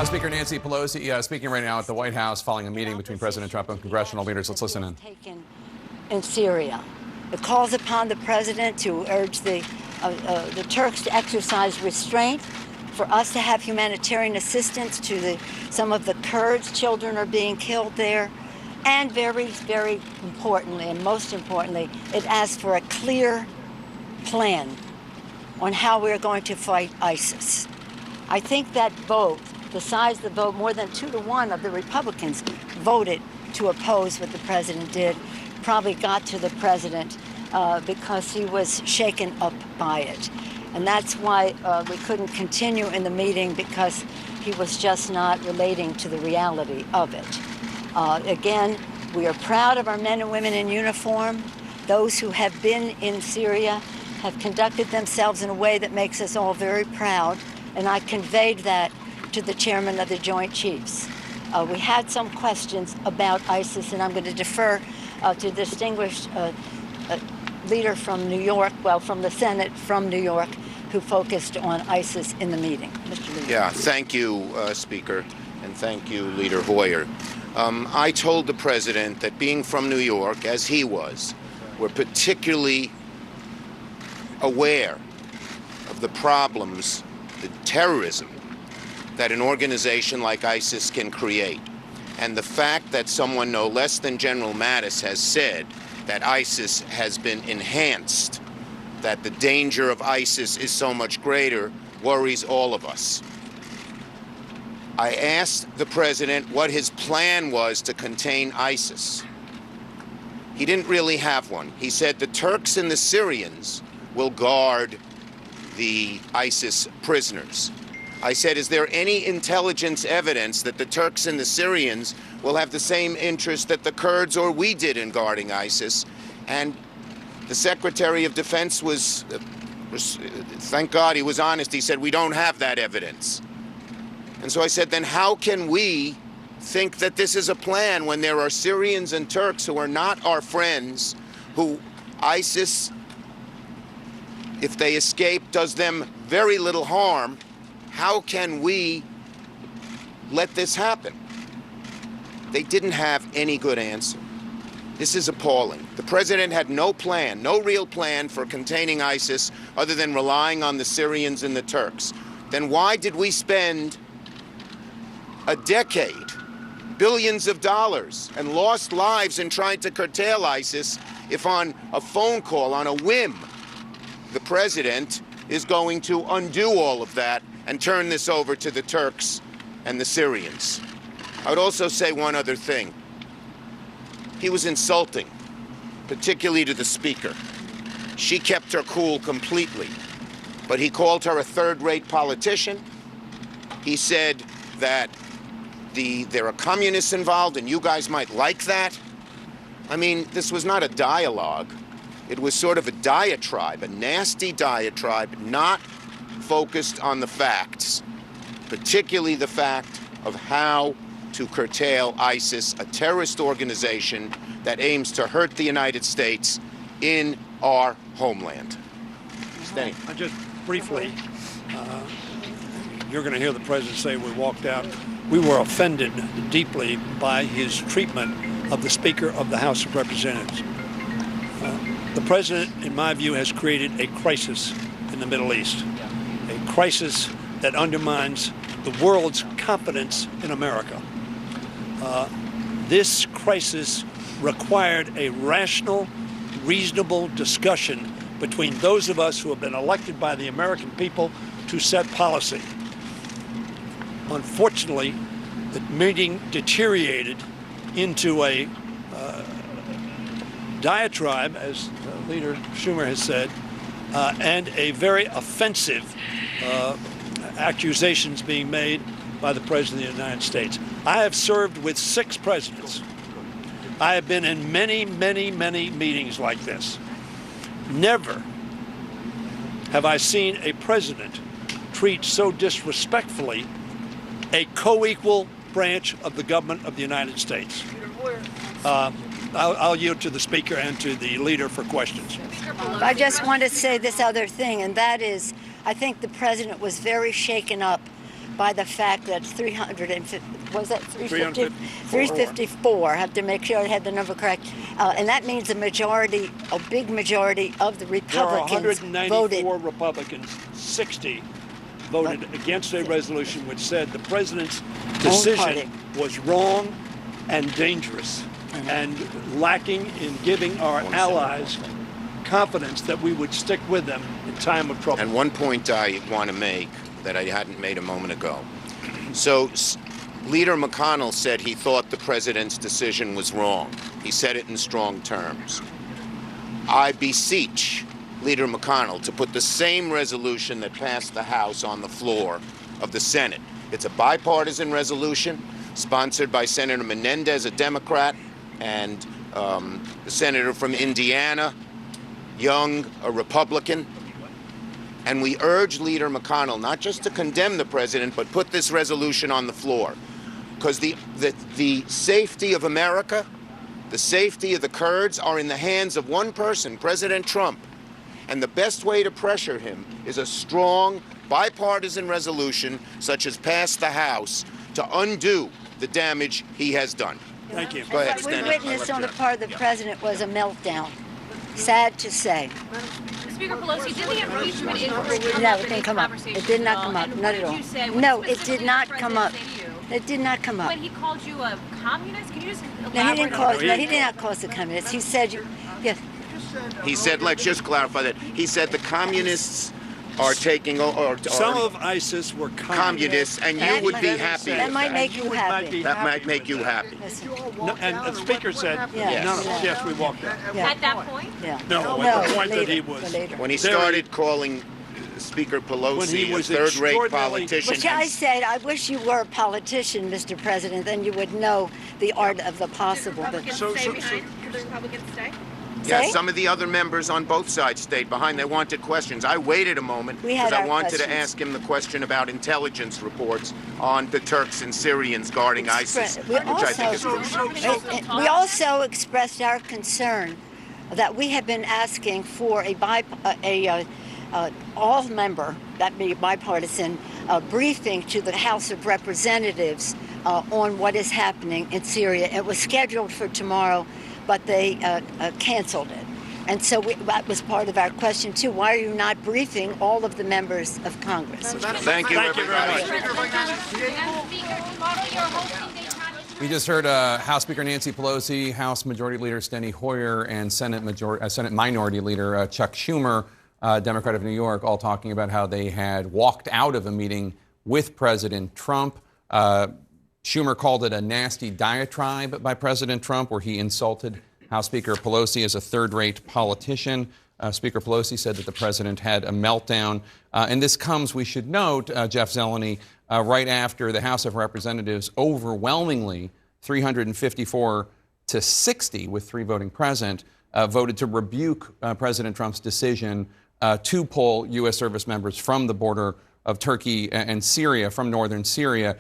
Speaker Nancy Pelosi speaking right now at the White House following a meeting between President Trump and congressional leaders. Let's listen in. Taken in Syria. It calls upon the president to urge the Turks to exercise restraint, for us to have humanitarian assistance to some of the Kurds. Children are being killed there. And very, very importantly, and most importantly, it asks for a clear plan on how we're going to fight ISIS. I think that vote, the size of the vote, more than 2-1 of the Republicans voted to oppose what the president did, probably got to the president because he was shaken up by it. And that's why we couldn't continue in the meeting, because he was just not relating to the reality of it. Again, we are proud of our men and women in uniform. Those who have been in Syria have conducted themselves in a way that makes us all very proud. And I conveyed that to the chairman of the Joint Chiefs. We had some questions about ISIS, and I'm going to defer to distinguished leader from New York, well, from the Senate from New York, who focused on ISIS in the meeting. Mr. Leader. Yeah, thank you, Speaker, and thank you, Leader Hoyer. I told the president that being from New York, as he was, we're particularly aware of the problems, the terrorism that an organization like ISIS can create. And the fact that someone no less than General Mattis has said that ISIS has been enhanced, that the danger of ISIS is so much greater, worries all of us. I asked the president what his plan was to contain ISIS. He didn't really have one. He said the Turks and the Syrians will guard the ISIS prisoners. I said, is there any intelligence evidence that the Turks and the Syrians will have the same interest that the Kurds or we did in guarding ISIS? And the Secretary of Defense was, thank God he was honest, he said, we don't have that evidence. And so I said, then how can we think that this is a plan when there are Syrians and Turks who are not our friends, who ISIS, if they escape, does them very little harm? How can we let this happen? They didn't have any good answer. This is appalling. The president had no plan, no real plan for containing ISIS other than relying on the Syrians and the Turks. Then why did we spend a decade, billions of dollars, and lost lives in trying to curtail ISIS if on a phone call, on a whim, the president is going to undo all of that and turn this over to the Turks and the Syrians? I would also say one other thing. He was insulting, particularly to the speaker. She kept her cool completely, but he called her a third-rate politician. He said that there are communists involved and you guys might like that. I mean, this was not a dialogue. It was sort of a diatribe, a nasty diatribe, not focused on the facts, particularly the fact of how to curtail ISIS, a terrorist organization that aims to hurt the United States in our homeland. Stay. Just briefly, you're going to hear the president say we walked out. We were offended deeply by his treatment of the Speaker of the House of Representatives. The president, in my view, has created a crisis in the Middle East, a crisis that undermines the world's confidence in America. This crisis required a rational, reasonable discussion between those of us who have been elected by the American people to set policy. Unfortunately, the meeting deteriorated into a diatribe, as Leader Schumer has said, and a very offensive accusations being made by the President of the United States. I have served with 6 presidents. I have been in many, many, many meetings like this. Never have I seen a president treat so disrespectfully a co-equal branch of the government of the United States. I'll yield to the Speaker and to the leader for questions. I just want to say this other thing, and that is, I think the president was very shaken up by the fact that 354. I have to make sure I had the number correct. And that means a big majority of the There are Republicans 194 voted. Republicans, 60 voted against a resolution which said the president's decision was wrong and dangerous and lacking in giving our allies confidence that we would stick with them in time of trouble. And one point I want to make that I hadn't made a moment ago. So Leader McConnell said he thought the president's decision was wrong. He said it in strong terms. I beseech Leader McConnell to put the same resolution that passed the House on the floor of the Senate. It's a bipartisan resolution sponsored by Senator Menendez, a Democrat, and the senator from Indiana, Young, a Republican. And we urge Leader McConnell not just to condemn the president, but put this resolution on the floor. Because the safety of America, the safety of the Kurds are in the hands of one person, President Trump. And the best way to pressure him is a strong bipartisan resolution such as passed the House to undo the damage he has done. Thank you. Go ahead, What we Stanley. witnessed on the part of the president was a meltdown. Sad to say. Speaker Pelosi, did the impeachment inquiry come No, up it in didn't this come up. conversation It did not at all? come up. And Not what at did all. you say? No, What it did specifically not did the come up. president say to you? It did not come up. When he called you a communist, can you just elaborate No, he didn't on call. that? No, he did not call us a communist. He said, yes. He said, let's just clarify that. He said the communists are taking, or Some of ISIS were communists, and you would be happy. That might make you happy. That might make you happy. Listen, No, and the speaker said, Yes. no, yes, we walked out. yeah, At that point? yeah. No, at the point that later, he was. later. When he Very- started calling Speaker When Pelosi he a was third-rate extraordinarily- politician. Which I said, I wish you were a politician, Mr. President, then you would know the art of the possible. But Republicans So- stay so- behind? Could the Republicans stay? Yeah, Say? some of the other members on both sides stayed behind. They wanted questions. I waited a moment We had because I our wanted to questions. ask him the question about intelligence reports on the Turks and Syrians guarding ISIS, We which I think is crucial. We also expressed our concern that we have been asking for all member, that be bipartisan, briefing to the House of Representatives on what is happening in Syria. It was scheduled for tomorrow, but they canceled it. And so that was part of our question too. Why are you not briefing all of the members of Congress? Thank you, Thank you very everybody. We just heard House Speaker Nancy Pelosi, House Majority Leader Steny Hoyer, and Senate Minority Leader Chuck Schumer, Democrat of New York, all talking about how they had walked out of a meeting with President Trump. Schumer called it a nasty diatribe by President Trump, where he insulted House Speaker Pelosi as a third-rate politician. Speaker Pelosi said that the president had a meltdown. And this comes, we should note, Jeff Zeleny, right after the House of Representatives overwhelmingly, 354 to 60, with 3 voting present, voted to rebuke President Trump's decision to pull U.S. service members from the border of Turkey and Syria, from northern Syria.